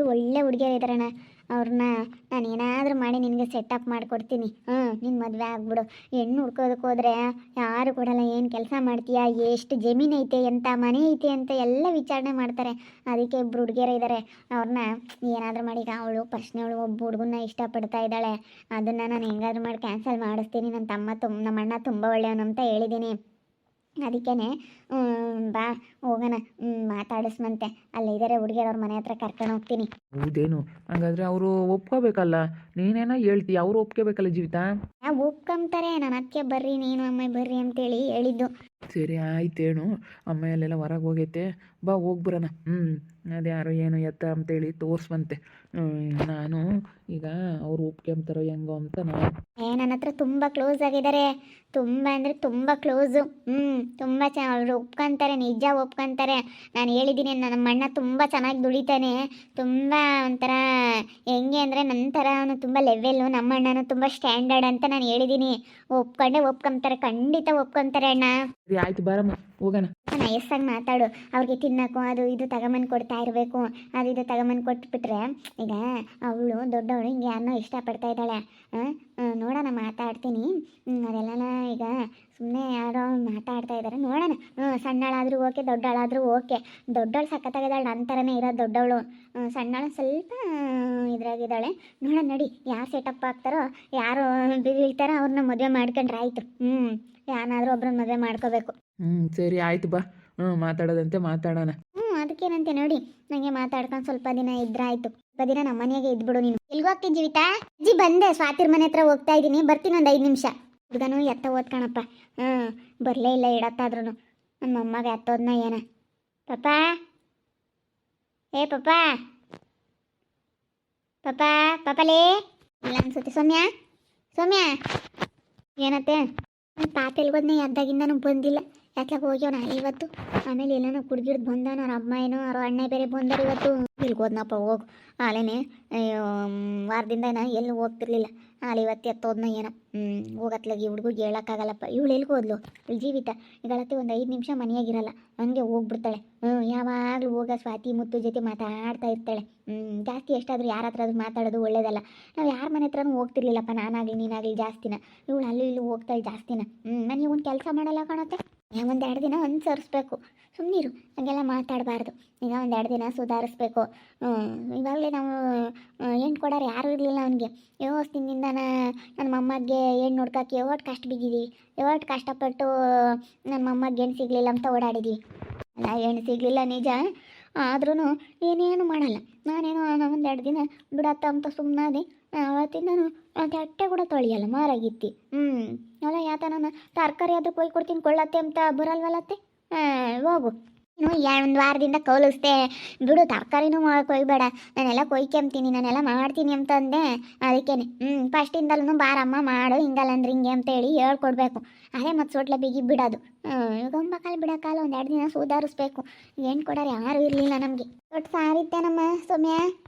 ಇಬ್ಬರು ಒಳ್ಳೆ ಹುಡುಗಿಯರು ಇದ್ದಾರಣ್ಣ. ಅವ್ರನ್ನ ನಾನು ಏನಾದರೂ ಮಾಡಿ ನಿನಗೆ ಸೆಟಪ್ ಮಾಡಿಕೊಡ್ತೀನಿ. ನಿನ್ನ ಮದುವೆ ಆಗ್ಬಿಡು. ಹೆಣ್ಣು ಹುಡ್ಕೋದಕ್ಕೆ ಹೋದ್ರೆ ಯಾರು ಕೊಡಲ್ಲ. ಏನು ಕೆಲಸ ಮಾಡ್ತೀಯಾ, ಎಷ್ಟು ಜಮೀನು ಐತೆ, ಎಂಥ ಮನೆ ಐತೆ ಅಂತ ಎಲ್ಲ ವಿಚಾರಣೆ ಮಾಡ್ತಾರೆ. ಅದಕ್ಕೆ ಇಬ್ಬರು ಹುಡುಗಿಯರು ಇದ್ದಾರೆ. ಅವ್ರನ್ನ ಏನಾದರೂ ಮಾಡಿ, ಈಗ ಅವಳು ಪ್ರಶ್ನೆಯವಳು ಒಬ್ಬ ಹುಡುಗನ್ನ ಇಷ್ಟಪಡ್ತಾ ಇದ್ದಾಳೆ. ಅದನ್ನು ನಾನು ಹೆಂಗಾದ್ರೂ ಮಾಡಿ ಕ್ಯಾನ್ಸಲ್ ಮಾಡಿಸ್ತೀನಿ. ನಮ್ಮ ಅಣ್ಣ ತುಂಬ ಒಳ್ಳೆಯವನು ಅಂತ ಹೇಳಿದ್ದೀನಿ. ಅದಕ್ಕೇ ಬಾ ಹೋಗೋಣ, ಮಾತಾಡಿಸ್ಮಂತೆ. ಅಲ್ಲಿದ್ದಾರೆ ಹುಡುಗಿಯರು, ಅವ್ರ ಮನೆ ಹತ್ರ ಕರ್ಕೊಂಡು ಹೋಗ್ತೀನಿ. ಹೌದೇನು? ಹಂಗಾದ್ರೆ ಅವರು ಒಪ್ಕೋಬೇಕಲ್ಲ. ನೀನೇನೋ ಹೇಳ್ತೀಯ, ಅವರು ಒಪ್ಕೋಬೇಕಲ್ಲ ಜೀವಿತ. ಒಪ್ಕೊಂತಾರೆ. ನಾನು ಅದಕ್ಕೆ ಬರ್ರಿ ನೀನು ಅಮ್ಮ ಬರ್ರಿ ಅಂತೇಳಿ ಹೇಳಿದ್ದು. ಸರಿ ಆಯ್ತೇನು, ಅಮ್ಮ ಅಲ್ಲೆಲ್ಲ ಹೊರಗೆ ಹೋಗೈತೆ, ಬಾ ಹೋಗ್ಬರೋಣ. ಅದ್ಯಾರು ಏನು ಎತ್ತ ಅಂತೇಳಿ ತೋರಿಸ್ಬಂತೆ. ನಾನು ಈಗ ಅವ್ರು ಒಪ್ಕೊಂತಾರೋ ಹೆಂಗೋ ಅಂತ ನಾನು ನನ್ನ ಹತ್ರ ತುಂಬ ಕ್ಲೋಸ್ ಆಗಿದ್ದಾರೆ. ತುಂಬ ಅಂದರೆ ತುಂಬ ಕ್ಲೋಸು. ತುಂಬ ಅವರು ಒಪ್ಕೊಂತಾರೆ, ನಿಜ ಒಪ್ಕೊಂತಾರೆ. ನಾನು ಹೇಳಿದ್ದೀನಿ, ನಮ್ಮ ಅಣ್ಣ ತುಂಬ ಚೆನ್ನಾಗಿ ದುಡಿತಾನೆ. ತುಂಬ ಒಂಥರ ಹೆಂಗೆ ಅಂದರೆ ನನ್ನ ಥರ ಅವನು ತುಂಬ ಲೆವೆಲ್ಲು. ನಮ್ಮ ಅಣ್ಣನೂ ತುಂಬ ಸ್ಟ್ಯಾಂಡರ್ಡ್ ಅಂತ ನಾನು ಹೇಳಿದ್ದೀನಿ. ಒಪ್ಕೊಂತಾರೆ, ಖಂಡಿತ ಒಪ್ಕೊಂತಾರೆ ಅಣ್ಣ. ಸರಿ ಆಯ್ತು, ಬಾರಮ್ಮ ಹೋಗೋಣ. ನಯಸ್ಸಾಗಿ ಮಾತಾಡು. ಅವ್ರಿಗೆ ತಿನ್ನೋಕ್ಕೂ ಅದು ಇದು ತಗೊಂಬಂದು ಕೊಡ್ತಾ ಇರಬೇಕು. ಅದು ಇದು ತಗೊಂಬಂದು ಕೊಟ್ಬಿಟ್ರೆ, ಈಗ ಅವಳು ದೊಡ್ಡವಳು ಹಿಂಗೆ ಯಾರನ್ನೋ ಇಷ್ಟಪಡ್ತಾ ಇದ್ದಾಳೆ. ನೋಡೋಣ, ಮಾತಾಡ್ತೀನಿ. ಅದೆಲ್ಲ ಈಗ ಸುಮ್ಮನೆ ಯಾರೋ ಮಾತಾಡ್ತಾ ಇದ್ದಾರೆ, ನೋಡೋಣ. ಸಣ್ಣಳಾದರೂ ಓಕೆ, ದೊಡ್ಡಳಾದರೂ ಓಕೆ. ದೊಡ್ಡವಳು ಸಖತ್ತಾಗಿದ್ದಾಳೆ, ನನ್ನ ಥರನೇ ಇರೋದು ದೊಡ್ಡವಳು. ಸಣ್ಣಳು ಸ್ವಲ್ಪ ಇದ್ರಾಗಿದ್ದಾಳೆ. ನೋಡೋಣ ನಡಿ, ಯಾರು ಸೆಟಪ್ ಆಗ್ತಾರೋ, ಯಾರು ಬೀಳ್ತಾರೋ ಅವ್ರನ್ನ ಮದುವೆ ಮಾಡ್ಕೊಂಡ್ರೆ ಆಯಿತು. ಯಾರನ್ನಾದರೂ ಒಬ್ರನ್ನ ಮದುವೆ ಮಾಡ್ಕೋಬೇಕು. ಸರಿ ಆಯ್ತು, ಬಾ. ಮಾತಾಡೋದಂತೆ ಮಾತಾಡೋಣ. ಅದಕ್ಕೇನಂತೆ ನೋಡಿ, ನನಗೆ ಮಾತಾಡ್ಕೊಂಡು ಸ್ವಲ್ಪ ದಿನ ಇದ್ರಾಯ್ತು. ಸ್ವಲ್ಪ ದಿನ ನಮ್ಮ ಮನೆಯಾಗೆ ಇದ್ಬಿಡು ನೀನು. ಎಲ್ಗೂ ಹೋಗ್ತೀನಿ ಜೀವಿತಾ? ಅಜ್ಜಿ ಬಂದೆ, ಸ್ವಾತಿರ್ ಮನೆ ಹತ್ರ ಹೋಗ್ತಾ ಇದ್ದೀನಿ, ಬರ್ತೀನಿ ಒಂದು 5 ನಿಮಿಷ. ಹುಡುಗನು ಎತ್ತ ಓದ್ಕಣಪ್ಪ. ಬರಲೇ ಇಲ್ಲ ಇಡತ್ತಾದ್ರೂ. ನನ್ನ ಮೊಮ್ಮಗೆ ಎತ್ತೋದ್ನ ಏನ. ಪಪ್ಪ, ಏ ಪಪ್ಪ, ಪಪ್ಪ, ಪಪ್ಪಲೇ ಇಲ್ಲ ಅನ್ಸುತ್ತೆ. ಸೌಮ್ಯ, ಸೌಮ್ಯ, ಏನತ್ತೆ? ನನ್ನ ಪಾಪ ಎಲ್ಗೋದ್ನೇ ಎದ್ದಾಗಿಂದನೂ ಬಂದಿಲ್ಲ. ಯಾತ್ಲಾಗ ಹೋಗ್ಯವನ ಇವತ್ತು. ಆಮೇಲೆ ಎಲ್ಲನೋ ಕುಡ್ಗಿಡ್ದು ಬಂದಾನ. ಅವ್ರ ಅಮ್ಮ ಏನೋ ಅವ್ರ ಅಣ್ಣ ಬೇರೆ ಬಂದರು ಇವತ್ತು. ಇಲ್ಗೋದ್ನಪ್ಪ ಹೋಗು. ಆಲೇನೆ ವಾರದಿಂದ ಎಲ್ಲಿ ಹೋಗ್ತಿರ್ಲಿಲ್ಲ. ಅಲ್ಲಿ ಇವತ್ತು ಎತ್ತೋದ್ನ ಏನೋ. ಹೋಗತ್ಲಾಗಿ ಹುಡುಗಿಗೆ ಹೇಳೋಕ್ಕಾಗಲ್ಲಪ್ಪ. ಇವಳು ಎಲ್ಗೋದ್ಲು? ಇವಳು ಜೀವಿತ ಈಗಳತ್ತೆ ಒಂದು 5 ನಿಮಿಷ ಮನೆಯಾಗಿರಲ್ಲ, ಹಂಗೆ ಹೋಗ್ಬಿಡ್ತಾಳೆ. ಯಾವಾಗಲೂ ಹೋಗ ಸ್ವಾತಿ ಮುತ್ತು ಜೊತೆ ಮಾತಾಡ್ತಾ ಇರ್ತಾಳೆ. ಜಾಸ್ತಿ ಎಷ್ಟಾದರೂ ಯಾರ ಹತ್ರ ಆದ್ರೂ ಮಾತಾಡೋದು ಒಳ್ಳೇದಲ್ಲ. ನಾವು ಯಾರ ಮನೆ ಹತ್ರನೂ ಹೋಗ್ತಿರ್ಲಿಲ್ಲಪ್ಪ, ನಾನಾಗಲಿ ನೀನಾಗಲಿ ಜಾಸ್ತಿನ. ಇವಳು ಅಲ್ಲಿ ಇಲ್ಲಿ ಹೋಗ್ತಾಳೆ ಜಾಸ್ತಿನ. ನನಗೆ ಒಂದು ಕೆಲಸ ಮಾಡಲ್ಲ ಕಾಣತ್ತೆ. 1-2 ದಿನ ಅನುಸರಿಸ್ಬೇಕು. ಸುಮ್ಮನಿರು, ಹಂಗೆಲ್ಲ ಮಾತಾಡಬಾರ್ದು. ಈಗ 1-2 ದಿನ ಸುಧಾರಿಸ್ಬೇಕು. ಇವಾಗಲೇ ನಾವು ಹೆಣ್ಣು ಕೊಡೋರು ಯಾರೂ ಇರಲಿಲ್ಲ ಅವನಿಗೆ. ದಿನದಿಂದ ನನ್ನ ಮೊಮ್ಮಗೆ ಹೆಣ್ಣು ಹುಡ್ಕಕ್ಕೆ ಎಷ್ಟು ಕಷ್ಟ ಬಿದ್ದಿದ್ದೀವಿ, ಎಷ್ಟು ಕಷ್ಟಪಟ್ಟು ನನ್ನ ಮೊಮ್ಮಗೆ ಹೆಣ್ಣು ಸಿಗಲಿಲ್ಲ ಅಂತ ಓಡಾಡಿದ್ವಿ. ಅಲ್ಲ, ಹೆಣ್ಣು ಸಿಗಲಿಲ್ಲ ನಿಜ, ಆದ್ರೂ ಏನೇನು ಮಾಡಲ್ಲ. ನಾನೇನೋ 1-2 ದಿನ ಬಿಡತ್ತ ಅಂತ ಸುಮ್ಮನಾದೆ. ಅವತ್ತಿಂದನು ತಟ್ಟೆ ಕೂಡ ತೊಳೆಯಲ್ಲ ಮಾರಾಗಿತ್ತಿ. ಅಲ್ಲ ಯಾತ ನಾನು ತರಕಾರಿ ಅದು ಕೊಯ್ ಕೊಡ್ತೀನಿ ಕೊಳ್ಳತ್ತೆ ಅಂತ ಬರಲ್ವಲ್ಲತ್ತೆ. ಹೋಗು ನೀನು. 1 ವಾರದಿಂದ ಕೌಲಿಸ್ದೆ ಬಿಡು, ತರಕಾರಿನೂ ಕೊಯ್ಬೇಡ, ನಾನೆಲ್ಲ ಕೊಯ್ಕೊಂತೀನಿ, ನಾನೆಲ್ಲ ಮಾಡ್ತೀನಿ ಅಂತಂದೆ. ಅದಕ್ಕೇನೆ ಫಸ್ಟಿಂದಲೂ ಬಾರಮ್ಮ ಮಾಡು, ಹಿಂಗಲ್ಲಂದ್ರೆ ಹಿಂಗೆ ಅಂತೇಳಿ ಹೇಳ್ಕೊಡ್ಬೇಕು. ಅದೇ ಮತ್ತು ಸೋಟ್ಲ ಬಿಗಿ ಬಿಡೋದು. ಗೊಂಬಕಾಲು ಬಿಡೋಕಾಲ 1-2 ದಿನ ಸುಧಾರಿಸ್ಬೇಕು. ಏನು ಕೊಡೋರು ಯಾರೂ ಇರಲಿಲ್ಲ ನಮಗೆ. ದೊಡ್ಡ ಸಾರಿತ್ತೆ ನಮ್ಮ ಸೌಮ್ಯ.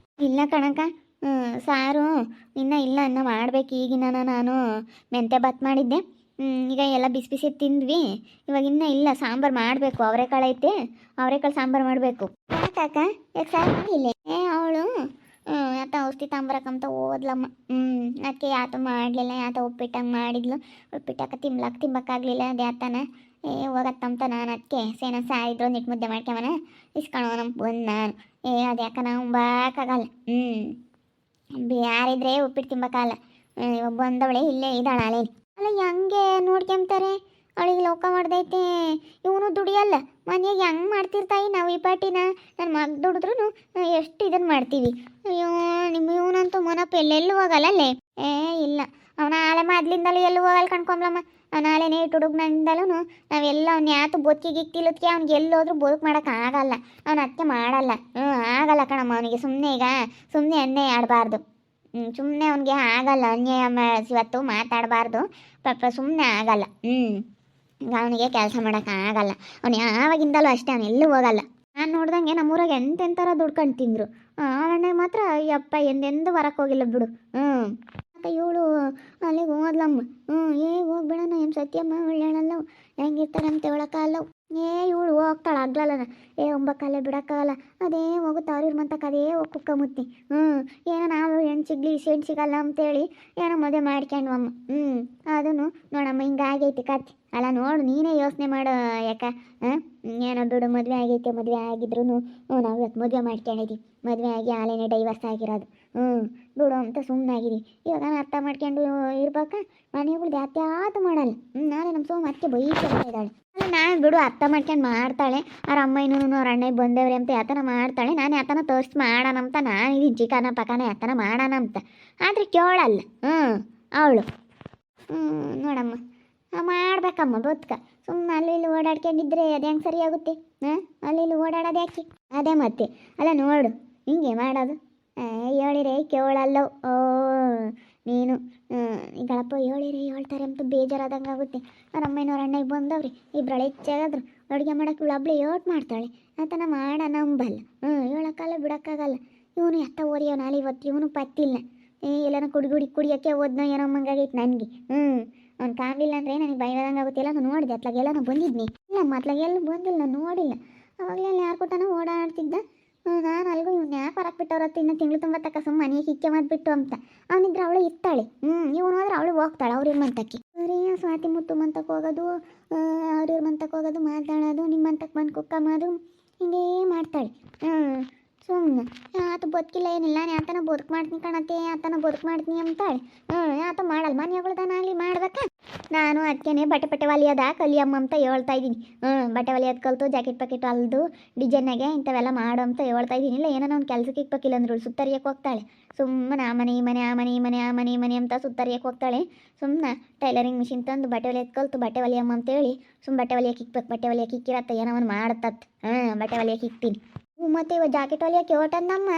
ಇಲ್ಲ ಕಣಕ, ಸಾರು ಇನ್ನೂ ಇಲ್ಲ, ಇನ್ನೂ ಮಾಡಬೇಕು. ಈಗಿನ ನಾನು ಮೆಂತೆ ಬಾತ್ ಮಾಡಿದ್ದೆ. ಈಗ ಎಲ್ಲ ಬಿಸಿ ಬಿಸಿ ತಿಂದ್ವಿ. ಇವಾಗ ಇನ್ನೂ ಇಲ್ಲ, ಸಾಂಬಾರು ಮಾಡಬೇಕು. ಅವರೆಕಾಳು ಐತೆ, ಅವರೆಕಾಳು ಸಾಂಬಾರು ಮಾಡಬೇಕು. ಯಾಕಾಕ ಯಾಕೆ ಸಾರು ಮಾಡಿಲ್ಲ? ಅವಳು ಯಾತ ಔಷಧಿ ತಾಂಬರಕ್ಕಂತ ಹೋದ್ಲಮ್ಮ. ಅದಕ್ಕೆ ಯಾತ ಮಾಡಲಿಲ್ಲ. ಯಾತ ಉಪ್ಪಿಟ್ಟಂಗೆ ಮಾಡಿದ್ಲು. ಉಪ್ಪಿಟ್ಟಕ್ಕೆ ತಿಂಬಕ್ಕಾಗಲಿಲ್ಲ. ಅದು ಯಾತನ ಹೋಗತ್ತಂತ ನಾನು ಅದಕ್ಕೆ ಸೇನ ಸಾಯಿದ್ರು ನಿಟ್ಟು ಮುದ್ದೆ ಮಾಡ್ಕೊಂಬನ ಇಸ್ಕೊಳೋ ನಮ್ಗೆ ಬಂದು ನಾನು. ಅದು ಯಾಕ ನಾವು ಬಾಕಾಗಲ್ಲ. ಯಾರಿದ್ರೆ ಉಪ್ಪಿಟ್ಟು ತಿಂಬಕ್ಕಾಗಲ್ಲ. ಇವಾಗ ಬಂದವಳೆ ಇಲ್ಲೇ ಇದ್ದಾಳೆ ಅಲ್ಲೇನು. ಅಲ್ಲ ಹೆಂಗೆ ನೋಡ್ಕೊಂತಾರೆ, ಅವಳಿಗೆ ಲೋಕ ಮಾಡ್ದೈತೆ. ಇವನು ದುಡಿಯಲ್ಲ ಮನೆಯಾಗ ಹೆಂಗೆ ಮಾಡ್ತಿರ್ತಾಯಿ ನಾವು ಈ ಪಾಟಿನ. ನನ್ನ ಮಗ ದುಡಿದ್ರೂ ಎಷ್ಟು ಇದನ್ನು ಮಾಡ್ತೀವಿ. ಅಯ್ಯೋ ನಿಮ್ಮ ಇವನಂತೂ ಮನಪ್ಪ ಎಲ್ಲೆಲ್ಲೂ ಹೋಗಲ್ಲಲ್ಲೇ. ಇಲ್ಲ, ಅವನ ಆಳೆ ಮೊದ್ಲಿಂದಲೂ ಎಲ್ಲೂ ಹೋಗಲ್ಲ ಕಣ್ಕೊಂಬ್ಲಮ್ಮ. ನಾಳೆನೇ ಇಟ್ಟು ಹುಡುಗ್ನಿಂದಲೂ ನಾವೆಲ್ಲ ಅವ್ನು ಯಾತು ಬದುಕಿಗೆ ತಿಳೋದಕ್ಕೆ ಅವ್ನಿಗೆ ಎಲ್ಲೋದ್ರೂ ಬದುಕು ಮಾಡೋಕ್ಕಾಗಲ್ಲ. ಅವ್ನು ಅದಕ್ಕೆ ಮಾಡಲ್ಲ. ಆಗಲ್ಲ ಕಣಮ್ಮ ಅವನಿಗೆ. ಸುಮ್ಮನೆ ಈಗ ಸುಮ್ಮನೆ ಅನ್ಯಾಯ ಆಡಬಾರ್ದು. ಸುಮ್ಮನೆ ಅವನಿಗೆ ಆಗಲ್ಲ. ಅನ್ಯಾಯ ಇವತ್ತು ಮಾತಾಡಬಾರ್ದು ಪಾಪ, ಸುಮ್ಮನೆ ಆಗಲ್ಲ. ಅವನಿಗೆ ಕೆಲಸ ಮಾಡೋಕ್ಕಾಗಲ್ಲ. ಅವನು ಯಾವಾಗಿಂದಲೂ ಅಷ್ಟೇ, ಅವನು ಎಲ್ಲೂ ಹೋಗಲ್ಲ. ನಾನು ನೋಡ್ದಂಗೆ ನಮ್ಮೂರಾಗ ಎಂತೆಂಥರ ದುಡ್ಕೊಂಡು ತಿಂದರು. ಅವಣ್ಣ ಮಾತ್ರ ಯಪ್ಪ ಎಂದೆಂದು ಹೊರಕ್ಕೆ ಹೋಗಿಲ್ಲ ಬಿಡು. ಇವಳು ಅಲ್ಲಿಗೆ ಹೋದ್ಲಮ್ಮ. ಹೋಗ್ಬೇಡಣ, ಏನು ಸತ್ಯಮ್ಮ ಒಳ್ಳೆಯಳಲ್ಲ, ಹೆಂಗಿರ್ತಾರಂತೆ ಒಳಕಾಲವು. ಇವಳು ಹೋಗ್ತಾಳೆ ಆಗ್ಲಲ್ಲ ಏ ಒಂಬಕ್ಕಲ್ಲೇ ಬಿಡೋಕ್ಕಾಗಲ್ಲ ಅದೇ ಹೋಗುತ್ತೆ ಅವ್ರ ಮಂತಕ್ಕೆ ಅದೇ ಹೋಗಿ ಕುಕ್ಕ ಮುತ್ತಿ ಏನೋ ನಾವು ಹೆಣ್ಣು ಸಿಗ್ಲಿ ಹೆಣ್ಣು ಸಿಗಲ್ಲ ಅಂತೇಳಿ ಏನೋ ಮದುವೆ ಮಾಡ್ಕೊಂಡ್ವಮ್ಮ ಅದನ್ನು ನೋಡಮ್ಮ ಹಿಂಗಾಗೈತಿ ಕತ್ತಿ ಅಲ್ಲ ನೋಡು ನೀನೇ ಯೋಚನೆ ಮಾಡು ಯಾಕ ಏನೋ ಬಿಡು ಮದುವೆ ಆಗೈತೆ ಮದುವೆ ಆಗಿದ್ರು ನಾವು ಇವತ್ತು ಮದುವೆ ಮಾಡ್ಕೊಂಡಿದ್ದೀವಿ ಮದುವೆ ಆಗಿ ಆಲೇನೆ ಡೈವರ್ಸ್ ಆಗಿರೋದು ಬಿಡು ಅಂತ ಸುಮ್ಮನಾಗಿದ್ದೀವಿ ಇವಾಗ ನಾನು ಅರ್ಥ ಮಾಡ್ಕೊಂಡು ಇರ್ಬೇಕ ಮನೆಗಳ್ದು ಯಾತ್ಯಾತು ಮಾಡಲ್ಲ ನಾಳೆ ನಮ್ಮ ಸೋಮ ಅದಕ್ಕೆ ಬೈತಾ ಇದ್ದಾಳೆ ನಾನು ಬಿಡು ಅರ್ಥ ಮಾಡ್ಕೊಂಡು ಮಾಡ್ತಾಳೆ ಅವ್ರ ಅಮ್ಮ ಇನ್ನೂ ಅವ್ರ ಅಣ್ಣ ಬಂದೇವ್ರಿ ಅಂತ ಯಾತನ ಮಾಡ್ತಾಳೆ ನಾನು ಯಾತನ ತೋರಿಸಿ ಮಾಡೋಣ ಅಂತ ನಾನು ಇದೀನಿ ಚಿಕನ ಪಕನ ಯಾತನ ಮಾಡೋಣ ಅಂತ ಆದರೆ ಕೇಳಲ್ಲ ಅವಳು ನೋಡಮ್ಮ ಮಾಡ್ಬೇಕಮ್ಮ ಬದುಕ ಸುಮ್ಮನೆ ಅಲ್ಲಿ ಇಲ್ಲಿ ಓಡಾಡ್ಕೊಂಡಿದ್ರೆ ಅದು ಹೆಂಗೆ ಸರಿ ಆಗುತ್ತೆ ಅಲ್ಲಿ ಇಲ್ಲಿ ಓಡಾಡೋದು ಯಾಕೆ ಅದೇ ಮತ್ತೆ ಅಲ್ಲ ನೋಡು ಹಿಂಗೆ ಮಾಡೋದು ಹೇಳಿರೆ ಕೇಳಲ್ಲ ನೀನು ಈಗಳಪ್ಪ ಹೇಳಿರಿ ಹೇಳ್ತಾರೆ ಅಂತ ಬೇಜಾರಾದಂಗೆ ಆಗುತ್ತೆ ಅವ್ರ ಅಮ್ಮನವ್ರ ಅಣ್ಣಗೆ ಬಂದವ್ರಿ ಇಬ್ಬರಳೆ ಹೆಚ್ಚಾದ್ರು ಅಡುಗೆ ಮಾಡೋಕೆ ಇವಳು ಹಬ್ಳು ಯೋಟ್ ಮಾಡ್ತಾಳೆ ಆತನ ಮಾಡ ನಂಬಲ್ಲ ಹೇಳೋಕ್ಕಲ್ಲ ಬಿಡೋಕ್ಕಾಗಲ್ಲ ಇವನು ಎತ್ತ ಓರಿಯೋ ನಾಳೆ ಇವತ್ತು ಇವನು ಪತ್ತಿಲ್ಲ ಎಲ್ಲನ ಕುಡಿಯೋಕ್ಕೆ ಓದ್ನೋ ಏನೋ ಮಂಗಾಗೈತೆ ನನಗೆ ಅವ್ನು ಕಾಣಲಿಲ್ಲ ಅಂದರೆ ನನಗೆ ಭಯದಂಗೆ ಆಗುತ್ತೆ ಎಲ್ಲ ನೋಡಿದೆ ಅತ್ಲಾಗೆಲ್ಲ ನಾನು ಬಂದಿದ್ನಿ ಇಲ್ಲ ಮತ್ಲಾಗೆಲ್ಲ ಬಂದಿಲ್ಲ ನಾನು ನೋಡಿಲ್ಲ ಅವಾಗಲೇ ಯಾರು ಕೊಟ್ಟನ ಓಡಾಡ್ತಿದ್ದ ನಾನು ಅಲ್ಗೂ ಇವ್ನು ಯಾಕೆ ಹೊರಕ್ಕೆ ಬಿಟ್ಟವ್ರತ್ತು ಇನ್ನು ತಿಂಗಳು ತುಂಬ ತಕ್ಕ ಸುಮ್ಮ ಮನೆಗೆ ಹಿಕ್ಕೆ ಮಾಡಿಬಿಟ್ಟು ಅಂತ ಅವನಿದ್ರೆ ಅವಳು ಇರ್ತಾಳೆ ಇವನು ಹೋದ್ರೆ ಅವಳು ಹೋಗ್ತಾಳೆ ಅವ್ರ ಮಂತಕ್ಕೆ ಬರೀ ಸ್ವಾತಿ ಮುತ್ತು ಮಂತಕ್ಕೆ ಹೋಗೋದು ಅವ್ರ ಮಂತಕ್ಕೆ ಹೋಗೋದು ಮಾತಾಡೋದು ನಿಮ್ಮ ಮಂತಕ್ಕೆ ಬಂದು ಕುಕ್ಕಮ್ಮದು ಹಿಂಗೇ ಮಾಡ್ತಾಳೆ ಸುಮ್ಮನೆ ಆತ ಬದುಕಿಲ್ಲ ಏನಿಲ್ಲ ನಾನು ಆತನ ಬದುಕು ಮಾಡ್ತೀನಿ ಕಣತ್ತೆ ಆತನ ಬದುಕು ಮಾಡ್ತೀನಿ ಅಂತಾಳೆ ಆತ ಮಾಡಲ್ಲ ಮನೆಗಳ್ದಾನಾಗಲಿ ಮಾಡ್ಬೇಕಾ ನಾನು ಅದಕ್ಕೇನೆ ಬಟ್ಟೆ ಹೊಲಿಯೋದ ಕಲಿಯಮ್ಮ ಅಂತ ಹೇಳ್ತಾ ಇದ್ದೀನಿ ಬಟ್ಟೆ ಹೊಲಿಯೋದು ಕಲಿತು ಜಾಕೆಟ್ ಪ್ಯಾಕೆಟ್ ಹೊಲ್ದು ಡಿಸೈನಾಗೆ ಇಂಥವೆಲ್ಲ ಮಾಡು ಅಂತ ಹೇಳ್ತಾ ಇದ್ದೀನಿ ಇಲ್ಲ ಏನೋ ಅವ್ನು ಕೆಲಸಕ್ಕೆ ಇಕ್ಬೇಕಿಲ್ಲ ಅಂದ್ರು ಸುತ್ತರಿಯಕ್ಕೆ ಹೋಗ್ತಾಳೆ ಸುಮ್ಮನೆ ಆ ಮನೆ ಈ ಮನೆ ಆ ಮನೆ ಈ ಮನೆ ಆ ಮನೆ ಈ ಮನೆ ಅಂತ ಸುತ್ತರಿಯಕ್ಕೆ ಹೋಗ್ತಾಳೆ ಸುಮ್ಮನೆ ಟೈಲರಿಂಗ್ ಮಿಷಿನ್ ತಂದು ಬಟ್ಟೆ ಹೊಲಿಯೋದು ಕಲಿತು ಬಟ್ಟೆ ಹೊಲಿಯಮ್ಮ ಅಂತೇಳಿ ಸುಮ್ಮನೆ ಬಟ್ಟೆ ಹೊಲಿಯಕ್ಕೆ ಇಕ್ಬೇಕು ಬಟ್ಟೆ ಹೊಲಿಯಕ್ಕೆ ಇಕ್ಕಿರತ್ತೆ ಏನೋ ಅವ್ನು ಮಾಡತ್ತತ್ ಬಟ್ಟೆ ಹೊಲಿಯಕ್ಕೆ ಇಕ್ತೀನಿ ಮತ್ತು ಇವಾಗ ಜಾಕೆಟ್ ಹೊಲಿಯೋಕೆ ಓಟಂದಮ್ಮ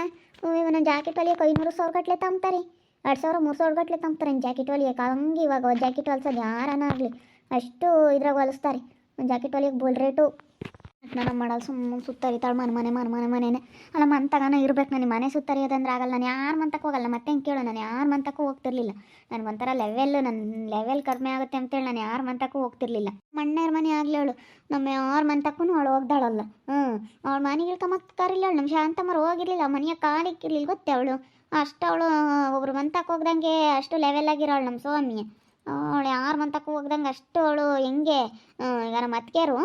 ಇವನ ಜಾಕೆಟ್ ಹೊಲಿಯೋಕೆ 500,000 ಗಟ್ಟಲೆ ತಂಬ್ತಾರೆ 2,000 3,000 ಗಟ್ಟಲೆ ತಂಬ್ತಾರೆ ಜಾಕೆಟ್ ಹೊಲಿಯೋಕೆ ಹಂಗೆ ಇವಾಗ ಜಾಕೆಟ್ ಹೊಲ್ಸೋದು ಯಾರನ್ನ ಆಗಲಿ ಅಷ್ಟು ಇದ್ರಾಗ ಹೊಲಿಸ್ತಾರೆ ಒಂದು ಜಾಕೆಟ್ ಹೊಲಿಯೋಕೆ ಬೋಲ್ ರೇಟು ನಾನು ಮಾಡಲ್ಲ ಸುಮ್ಮನೆ ಸುತ್ತರಿತಾಳೆ ಮನೆನೇ ಅಲ್ಲ ಮಂತಗನ ಇರ್ಬೇಕು ನನಗೆ ಮನೆ ಸುತ್ತರಿಯೋದಂದ್ರೆ ಆಗಲ್ಲ ನಾನು ಯಾರು ಮಂತಕ್ಕೆ ಹೋಗಲ್ಲ ಮತ್ತೆ ಹೆಂಗೆ ಕೇಳೋ ನಾನು ಯಾರು ಮಂತಕ್ಕೂ ಹೋಗ್ತಿರ್ಲಿಲ್ಲ ನನಗೊಂಥರ ನನ್ನ ಲೆವೆಲ್ ಕಡಿಮೆ ಆಗುತ್ತೆ ಅಂತೇಳಿ ನಾನು ಯಾರು ಮಂತಕ್ಕೂ ಹೋಗ್ತಿರ್ಲಿಲ್ಲ ಮಣ್ಣೇರ ಮನೆ ಆಗಲಿ ಅವಳು ನಮ್ಮ ಯಾರು ಮಂತಕ್ಕೂ ಅವಳು ಹೋಗ್ದಾಳಲ್ಲ ಅವಳು ಮನೆಗೆ ಇಳ್ಕೊಂಬತ್ತು ಕರಿಲ್ಲ ಅವಳು ನಮ್ಮ ಶಾಂತಮ್ಮರು ಹೋಗಿರ್ಲಿಲ್ಲ ಮನೆಯ ಕಾಲಿಕ್ಕಿರ್ಲಿಲ್ಲ ಗೊತ್ತೇ ಅವಳು ಅಷ್ಟು ಅವಳು ಒಬ್ರು ಮಂತಕ್ಕೆ ಹೋಗ್ದಂಗೆ ಅಷ್ಟು ಲೆವೆಲ್ ಆಗಿರೋಳು ನಮ್ಮ ಸ್ವಾಮಿ ಅವಳು ಯಾರು ಮಂತಕ್ಕೂ ಹೋಗ್ದಂಗೆ ಅಷ್ಟು ಅವಳು ಹೆಂಗೆ ಈಗ ನಮ್ಮ ಅತ್ತಿಗೆರು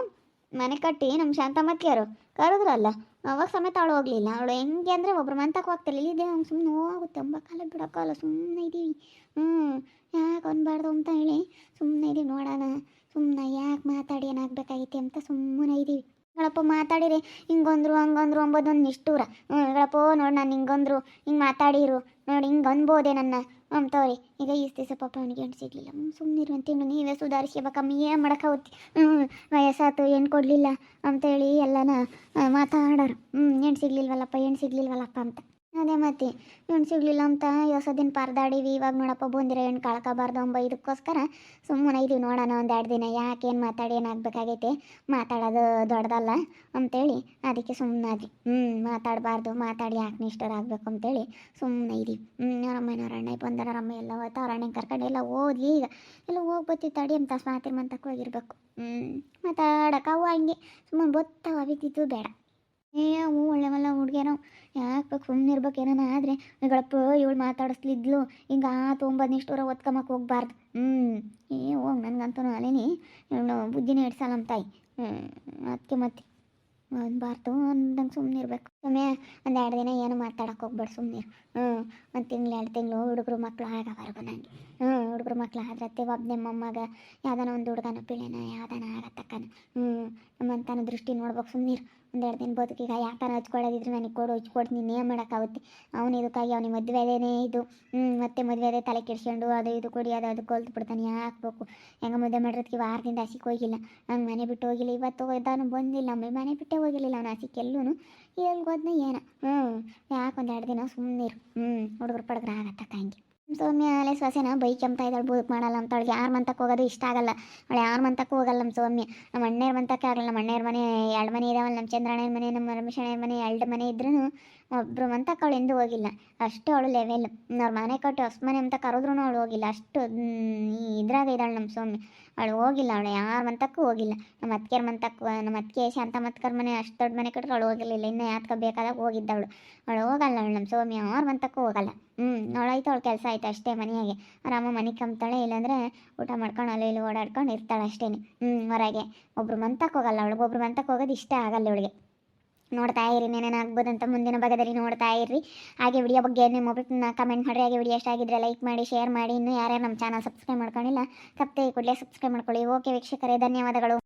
ಮನೆ ಕಟ್ಟಿ ನಮ್ಮ ಶಾಂತಮ್ಮತ್ತಿಯರು ಕರೆದ್ರಲ್ಲ ಅವಾಗ ಸಮೇತ ಅವಳು ಹೋಗಲಿಲ್ಲ ಅವಳು ಹೆಂಗೆ ಅಂದರೆ ಒಬ್ರು ಮಂತಕ್ಕೆ ಹೋಗ್ತಿರ್ಲಿಲ್ಲ ಇದೇ ಅವ್ನು ಸುಮ್ಮನೆ ಹೋಗುತ್ತೆ ಕಾಲ ಬಿಡೋಕ್ಕಲ್ಲ ಸುಮ್ಮನೆ ಇದ್ದೀವಿ ಯಾಕೆ ಅನ್ಬಾರ್ದು ಅಂತ ಹೇಳಿ ಸುಮ್ಮನೆ ಇದ್ದೀವಿ ನೋಡೋಣ ಸುಮ್ಮನೆ ಯಾಕೆ ಮಾತಾಡಿ ಏನಾಗಬೇಕಾಗೈತಿ ಅಂತ ಸುಮ್ಮನೆ ಇದ್ದೀವಿ ಹೇಳಪ್ಪ ಮಾತಾಡಿರಿ ಹಿಂಗಂದ್ರು ಹಂಗಂದ್ರು ಅಂಬೋದೊಂದು ನಿಷ್ಠೂರ ಹೇಳಪ್ಪ ನೋಡಿ ನಾನು ಹಿಂಗಂದ್ರು ಹಿಂಗೆ ಮಾತಾಡಿರು ನೋಡಿ ಹಿಂಗೆ ಅನ್ಬೋದೆ ನನ್ನ ಅಂತವ್ರಿ ಈಗ ಈಸ್ ದಿವಸ ಪಾಪ ಅವನಿಗೆ ಹೆಣ್ಣು ಸಿಗಲಿಲ್ಲ ಸುಮ್ಮನಿರುವಂತ ತಿಂಗಳು ನೀವೇ ಸುಧಾರಿಸ್ಕೋಬೇಕಮ್ಮ ಏನು ಮಾಡೋಕ್ಕಾಗುತ್ತೆ ವಯಸ್ಸಾತು ಹೆಣ್ಣು ಕೊಡಲಿಲ್ಲ ಅಂತೇಳಿ ಎಲ್ಲನ ಮಾತಾಡೋರು ಹೆಣ್ಣು ಸಿಗ್ಲಿಲ್ವಲ್ಲಪ್ಪ ಅಂತ ಅದೇ ಮತ್ತೆ ಹೆಣ್ಣು ಸಿಗಲಿಲ್ಲ ಅಂತ ದಿನ ಪರದಾಡೀವಿ ಇವಾಗ ನೋಡಪ್ಪ ಬಂದಿರೋ ಹೆಣ್ಣು ಕಳ್ಕೋಬಾರ್ದು ಅಂಬ ಇದಕ್ಕೋಸ್ಕರ ಸುಮ್ಮನೆ ಇದೀವಿ ನೋಡೋಣ ಒಂದು 2 ದಿನ ಯಾಕೇನು ಮಾತಾಡಿ ಏನಾಗಬೇಕಾಗೈತೆ ಮಾತಾಡೋದು ದೊಡ್ಡದಲ್ಲ ಅಂತೇಳಿ ಅದಕ್ಕೆ ಸುಮ್ಮನಾದ್ವಿ ಮಾತಾಡಬಾರ್ದು ಮಾತಾಡಿ ಯಾಕೆ ನಿಷ್ಠರಾಗಬೇಕು ಅಂತೇಳಿ ಸುಮ್ಮನೆ ಇದೀವಿ ಅವರಮ್ಮನವ್ರ ಅಣ್ಣ ಬಂದಾರ ಅಮ್ಮ ಎಲ್ಲ ಹೋಯ್ತು ಅವ್ರ ಅಣ್ಣನ ಕರ್ಕೊಂಡು ಎಲ್ಲ ಓದಿ ಈಗ ಎಲ್ಲ ಹೋಗಿ ಬತ್ತಿ ತಡಿ ಅಂತ ಸ್ವಾತಿರ್ ಮಂತಕ್ಕೆ ಹೋಗಿರ್ಬೇಕು ಮಾತಾಡೋಕೆ ಅವು ಹಂಗೆ ಸುಮ್ಮನೆ ಬತ್ತಾವ ಬಿದ್ದಿದ್ದು ಬೇಡ ಅವು ಒಳ್ಳೆವಲ್ಲ ಹುಡುಗೇನೋ ಯಾಕೆ ಸುಮ್ಮನೆ ಇರ್ಬೇಕು ಏನೋ ಆದರೆ ಈಗಳಪ್ಪ ಇವಳು ಮಾತಾಡಿಸ್ಲಿದ್ಲು ಹಿಂಗೆ ತೊಂಬತ್ತು ನಿಷ್ಠೂರ ಒತ್ಕೊಂಬಕ್ಕೆ ಹೋಗ್ಬಾರ್ದು ಹೋಗಿ ನನಗಂತೂ ಅಲೇನಿ ಇವಳು ಬುದ್ಧಿನೇ ಇಡ್ಸಲ್ಲ ನಮ್ಮ ತಾಯಿ ಅದಕ್ಕೆ ಮತ್ತೆ ಅನ್ಬಾರ್ದು ಅಂದಂಗೆ ಸುಮ್ಮನೆ ಇರಬೇಕು ಸುಮ್ಮನೆ ಒಂದು 2 ದಿನ ಏನು ಮಾತಾಡೋಕೆ ಹೋಗ್ಬೇಡ ಸುಮ್ಮನೆ 1 ತಿಂಗಳು 2 ತಿಂಗಳು ಹುಡುಗರು ಮಕ್ಕಳು ಆಗಬಾರ್ದು ನನಗೆ ಹುಡುಗರು ಮಕ್ಕಳು ಆದ್ರತ್ತೆ ಒಬ್ಬನೇ ಮೊಮ್ಮಗ ಯಾವ್ದಾನ ಒಂದು ಹುಡುಗನ ಪಿಳೆನ ಯಾವ್ದಾನ ಆಗತ್ತಕ್ಕನ ನಮ್ಮಂತನ ದೃಷ್ಟಿ ನೋಡ್ಬೇಕು ಸುಮ್ಮನೆ 1-2 ದಿನ ಬದುಕೀಗ ಯಾಕನ ಹಚ್ಕೊಳ್ಳೋದಿದ್ರೆ ನನಗೆ ಹಚ್ಕೊಡ್ತೀನಿ ಏನು ಮಾಡೋಕ್ಕಾಗುತ್ತೆ ಅವನು ಇದಕ್ಕಾಗಿ ಅವನಿಗೆ ಮದುವೆದೇ ಇದು ಮತ್ತೆ ಮದುವೆದೇ ತಲೆ ಕೆಡ್ಸ್ಕೊಂಡು ಅದು ಇದು ಕೊಡಿ ಅದು ಕೊಲ್ತು ಬಿಡ್ತಾನೆ ಹಾಕ್ಬೇಕು ಹೆಂಗೆ ಮದುವೆ ಮಾಡಿರೋದಕ್ಕೆ ವಾರದಿಂದ ಹಸಿಗೆ ಹೋಗಿಲ್ಲ ಹಂಗೆ ಮನೆ ಬಿಟ್ಟು ಹೋಗಿಲ್ಲ ಇವತ್ತು ಇದ್ದಾನು ಬಂದಿಲ್ಲ ಮನೆ ಬಿಟ್ಟೇ ಹೋಗಿರಲಿಲ್ಲ ಅವನು ಹಸಿಗೆ ಎಲ್ಲೂ ಎಲ್ಲಿ ಹೋದ್ನ ಏನೋ ಯಾಕೆ 1-2 ದಿನ ಸುಮ್ಮನಿರು ಹುಡುಗರು ಪಡಗ್ರ ಆಗತ್ತಕ್ಕ ಹಂಗೆ ಸೌಮ್ಯ ಅಲ್ಲೇ ಸೊಸೆನ ಬೈಕೆಂತ ಇದ್ದಾಳೆ ಬದುಕು ಮಾಡಲ್ಲ ಅಂತ ಅವಳಿಗೆ ಯಾರು ಮಂತಕ್ಕೆ ಹೋಗೋದು ಇಷ್ಟ ಆಗಲ್ಲ ಅವಳು ಯಾರು ಮಂತಕ್ಕೂ ಹೋಗಲ್ಲ ನಮ್ಮ ಸೌಮ್ಯ ನಮ್ಮ ಅಣ್ಣೇರ ಮಂತಕ್ಕೆ ಆಗಲ್ಲ ನಮ್ಮ ಅಣ್ಣೇರ ಮನೆ 2 ಮನೆ ಇದಾವಲ್ಲ ನಮ್ಮ ಚಂದ್ರಣ್ಣನ ಮನೆ ನಮ್ಮ ರಮೇಶಣ್ಣನ ಮನೆ 2 ಮನೆ ಇದ್ರೂ ಒಬ್ಬರು ಮಂತಕ್ಕೆ ಅವಳು ಎಂದೂ ಹೋಗಿಲ್ಲ. ಅಷ್ಟು ಅವಳು ಲೆವೆಲ್. ಅವ್ರ ಮನೆ ಕಟ್ಟು ಹೊಸ ಮನೆ ಅಂತ ಕರೆದ್ರೂ ಅವಳು ಹೋಗಿಲ್ಲ. ಅಷ್ಟು ಇದ್ರಾಗ ಇದ್ದಾಳೆ ನಮ್ಮ ಸೌಮ್ಯ. ಅವಳು ಹೋಗಿಲ್ಲ, ಅವಳು ಯಾರ ಮಂತಕ್ಕೂ ಹೋಗಿಲ್ಲ. ನಮ್ಮ ಅತ್ತಿಗೆರ ಮಂತಕ್ಕೆ, ನಮ್ಮ ಅತ್ತಿಗೆ ಶಾಂತ ಮತ್ಕರ ಮನೆ ಅಷ್ಟು ದೊಡ್ಡ ಮನೆ ಕಟ್ಟಿದ್ರು ಅವಳು ಹೋಗಿರಲಿಲ್ಲ. ಇನ್ನು ಯಾತ್ಕ ಬೇಕಾದಾಗ ಹೋಗಿದ್ದವಳು. ಅವಳು ಹೋಗಲ್ಲ, ಅವಳು ನಮ್ಮ ಸೌಮ್ಯ ಅವ್ರ ಮಂತಕ್ಕೂ ಹೋಗಲ್ಲ. ಅವಳಾಯ್ತು, ಅವಳು ಕೆಲಸ ಆಯ್ತು ಅಷ್ಟೇ ಮನೆಯಾಗೆ. ಆರಾಮ ಮನೆ ಕಂಬ್ತಾಳೆ, ಇಲ್ಲಾಂದರೆ ಊಟ ಮಾಡ್ಕೊಂಡು ಅಲ್ಲಿ ಇಲ್ಲಿ ಓಡಾಡ್ಕೊಂಡು ಇರ್ತಾಳೆ ಅಷ್ಟೇ. ಹೊರಗೆ ಒಬ್ರು ಮಂತಕ್ಕೆ ಹೋಗಲ್ಲ ಅವಳಿಗೆ. ಒಬ್ರು ಮಂತಕ್ಕೆ ಹೋಗೋದು ಇಷ್ಟ ಆಗಲ್ಲ ಅವಳಿಗೆ. ನೋಡ್ತಾ ಇರಿ ಏನೇನಾಗ್ಬೋದಂತ ಮುಂದಿನ ಭಾಗದಲ್ಲಿ ನೋಡ್ತಾ ಇರ್ರಿ. ಹಾಗೆ ವಿಡಿಯೋ ಬಗ್ಗೆ ನಿಮ್ಮ ಒಬ್ಬರನ್ನ ಕಮೆಂಟ್ ಮಾಡಿರಿ. ಹಾಗೆ ವಿಡಿಯೋ ಇಷ್ಟ ಆಗಿದ್ರೆ ಲೈಕ್ ಮಾಡಿ, ಶೇರ್ ಮಾಡಿ. ಇನ್ನೂ ಯಾರ್ಯಾರು ನಮ್ಮ ಚಾನಲ್ ಸಬ್ಸ್ಕ್ರೈಬ್ ಮಾಡ್ಕೊಂಡಿಲ್ಲ ತಪ್ಪದೆ ಕೂಡಲೇ ಸಬ್ಸ್ಕ್ರೈಬ್ ಮಾಡ್ಕೊಳ್ಳಿ. ಓಕೆ ವೀಕ್ಷಕರೇ, ಧನ್ಯವಾದಗಳು.